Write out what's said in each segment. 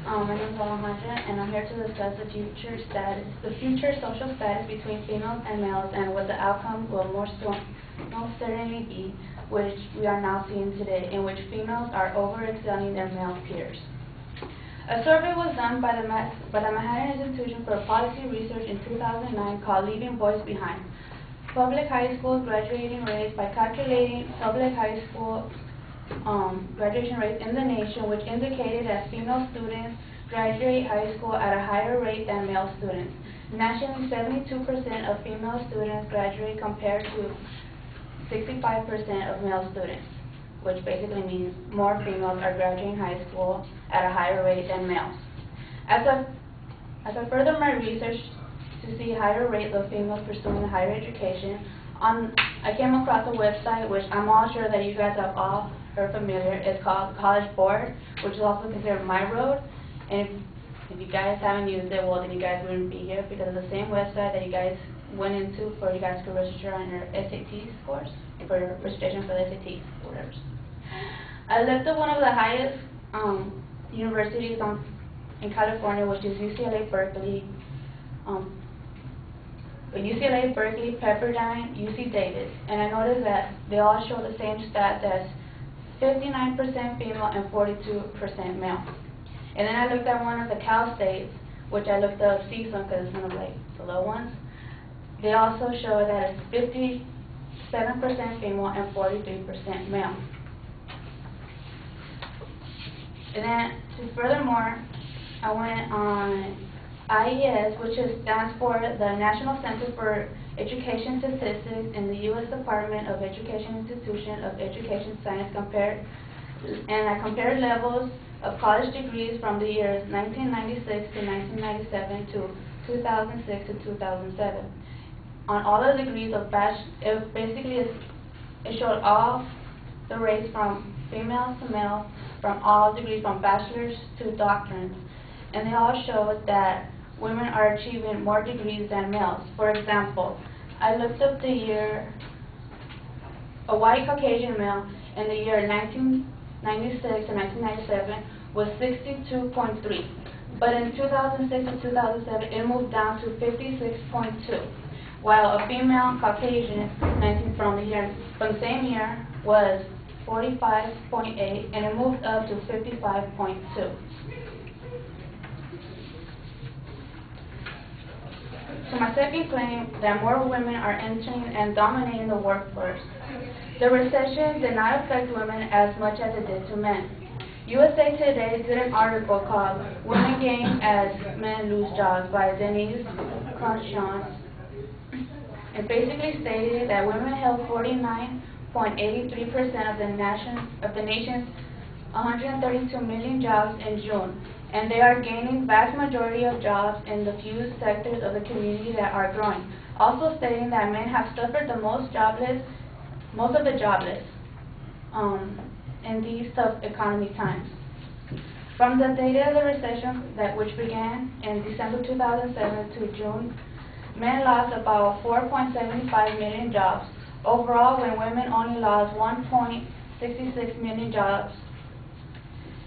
My name is Alejandra, and I'm here to discuss the future social status between females and males, and what the outcome will most certainly be, which we are now seeing today, in which females are overexcelling their male peers. A survey was done by the Manhattan Institution for Policy Research in 2009 called "Leaving Boys Behind: Public High School Graduating Rates" by calculating public high school graduation rates in the nation, which indicated that female students graduate high school at a higher rate than male students. Nationally, 72% of female students graduate compared to 65% of male students, which basically means more females are graduating high school at a higher rate than males. As I furthered my research to see higher rates of females pursuing higher education, I came across a website which I'm all sure that you guys have all heard familiar. It's called College Board, which is also considered My Road. And if you guys haven't used it, well, then you guys wouldn't be here, because it's the same website that you guys went into for you guys to register on your SAT scores, for your registration for the SATs, whatever. I looked at one of the highest universities in California, which is UCLA Berkeley, Pepperdine, UC Davis, and I noticed that they all show the same stats as 59% female and 42% male. And then I looked at one of the Cal States, which I looked up CSUN because it's one of like the low ones. They also show that it's 57% female and 43% male. And then, furthermore, I went on IES, which stands for the National Center for Education Statistics in the U.S. Department of Education Institution of Education Science, and I compared levels of college degrees from the years 1996 to 1997 to 2006 to 2007. On all the degrees of it showed all the rates from females to males, from all degrees from bachelor's to doctorates, and they all showed that women are achieving more degrees than males. For example, I looked up the year, a white Caucasian male in the year 1996 to 1997 was 62.3, but in 2006 to 2007 it moved down to 56.2, while a female Caucasian from the same year was 45.8, and it moved up to 55.2. So my second claim, that more women are entering and dominating the workforce. The recession did not affect women as much as it did to men. USA Today did an article called "Women Gain as Men Lose Jobs" by Denise Conchon. It basically stated that women held 49.83% of the nation's 132 million jobs in June, and they are gaining vast majority of jobs in the few sectors of the community that are growing. Also stating that men have suffered the most of the jobless in these tough economy times. From the data of the recession which began in December 2007 to June, men lost about 4.75 million jobs. Overall, when women only lost 1.66 million jobs.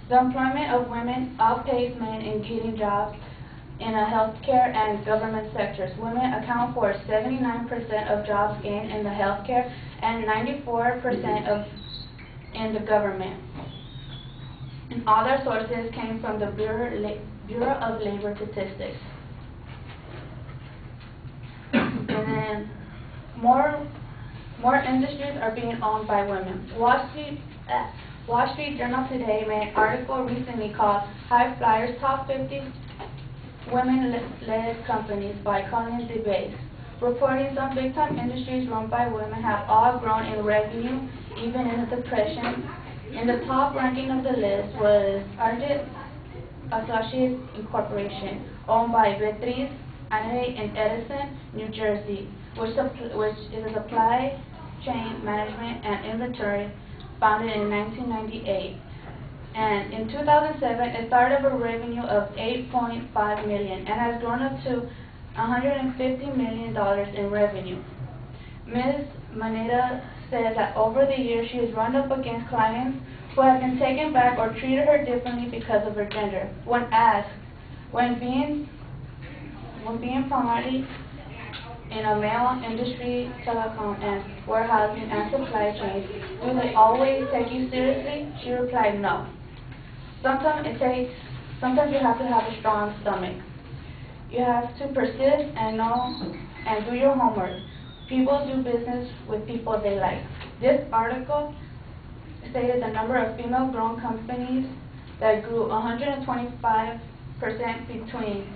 The employment of women outpaced men in getting jobs in the healthcare and government sectors. Women account for 79% of jobs gained in the healthcare and 94% in the government. And other sources came from the Bureau of Labor Statistics. And then more industries are being owned by women. Wall Street Journal today made an article recently called "High Flyers Top 50 Women-Led Companies" by Colin DeBase, reporting some big-time industries run by women have all grown in revenue, even in the Depression. In the top ranking of the list was Argent Associates Incorporation, owned by Beatrice Anne in Edison, New Jersey, which is a supply chain management and inventory founded in 1998. And in 2007, it started with a revenue of $8.5 million and has grown up to $150 million in revenue. Ms. Manetta says that over the years she has run up against clients who have been taken back or treated her differently because of her gender. When asked, when being primarily in a male industry, telecom and warehousing and supply chains, do they always take you seriously? She replied, no. Sometimes you have to have a strong stomach. You have to persist and know and do your homework. People do business with people they like. This article stated the number of female-grown companies that grew 125% between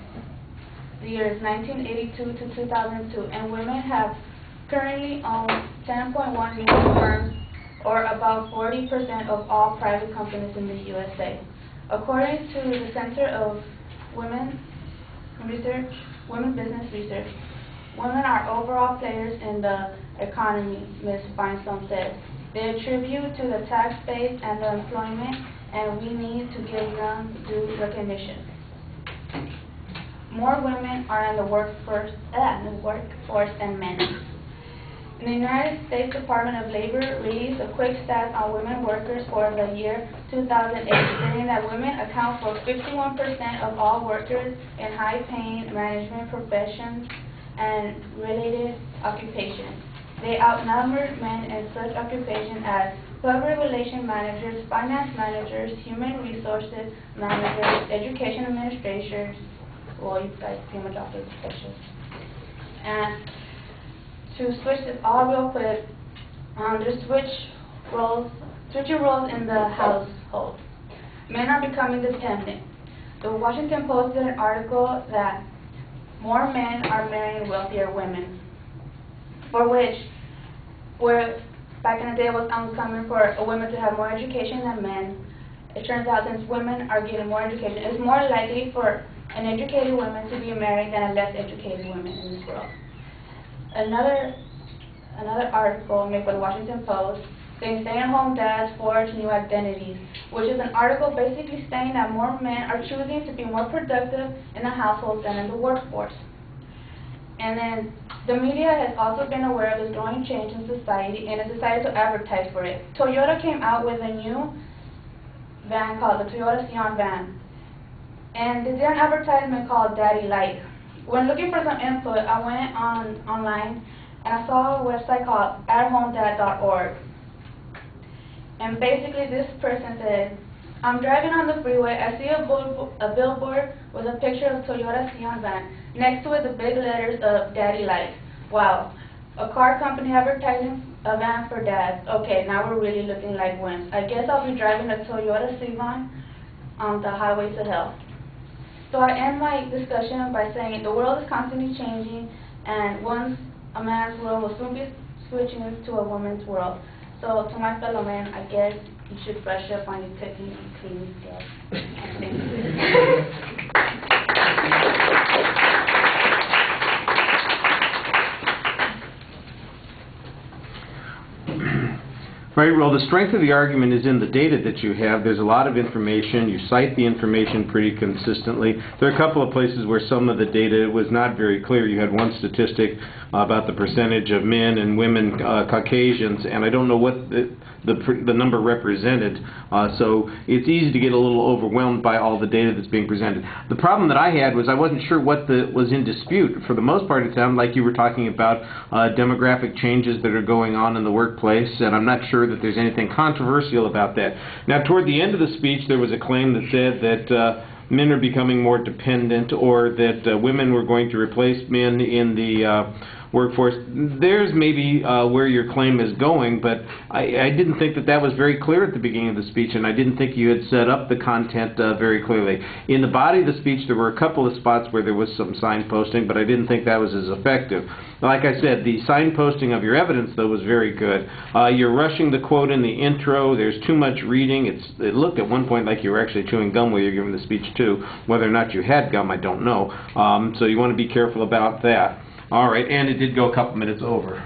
the years 1982 to 2002, and women have currently owned 10.1 million firms, or about 40% of all private companies in the USA. According to the Center of Women Business Research, women are overall players in the economy, Ms. Feinstein said. They attribute to the tax base and the employment, and we need to give them due recognition. More women are in the workforce than men. The United States Department of Labor released a quick stats on women workers for the year 2008, stating that women account for 51% of all workers in high-paying management professions and related occupations. They outnumbered men in such occupations as public relations managers, finance managers, human resources managers, education administrators. Well, you guys pretty much all those professions. And to switch this all real quick, there's switching roles in the household. Men are becoming dependent. The Washington Post did an article that more men are marrying wealthier women, for which, where back in the day it was uncommon for a woman to have more education than men. It turns out since women are getting more education, it's more likely for an educated woman to be married than a less educated woman in this world. Another article made by the Washington Post saying stay-at-home dads forge new identities, which is an article basically saying that more men are choosing to be more productive in the household than in the workforce. And then the media has also been aware of this growing change in society and has decided to advertise for it. Toyota came out with a new van called the Toyota Scion van, and they did an advertisement called Daddy Light. When looking for some input, I went online and I saw a website called athomedad.org. And basically this person said, I'm driving on the freeway, I see a billboard with a picture of Toyota Scion van. Next to it, the big letters of Daddy Light. Wow, a car company advertising a van for dads. Okay, now we're really looking like wimps. I guess I'll be driving a Toyota Scion on the highway to hell. So I end my discussion by saying the world is constantly changing, and once a man's world will soon be switching into a woman's world. So to my fellow men, I guess you should brush up on your cooking and cleaning skills. Thank you. Right, well, the strength of the argument is in the data that you have. There's a lot of information. You cite the information pretty consistently. There are a couple of places where some of the data was not very clear. You had one statistic about the percentage of men and women Caucasians, and I don't know what the number represented. So it's easy to get a little overwhelmed by all the data that's being presented. The problem that I had was I wasn't sure what was in dispute. For the most part, it sounded like you were talking about demographic changes that are going on in the workplace, and I'm not sure that there's anything controversial about that. Now, toward the end of the speech, there was a claim that said that men are becoming more dependent, or that women were going to replace men in the workforce. There's maybe where your claim is going, but I didn't think that was very clear at the beginning of the speech, and I didn't think you had set up the content very clearly. In the body of the speech, there were a couple of spots where there was some signposting, but I didn't think that was as effective. Like I said, the signposting of your evidence, though, was very good. You're rushing the quote in the intro. There's too much reading. It looked at one point like you were actually chewing gum while you were giving the speech, too. Whether or not you had gum, I don't know. So you want to be careful about that. All right, and it did go a couple minutes over.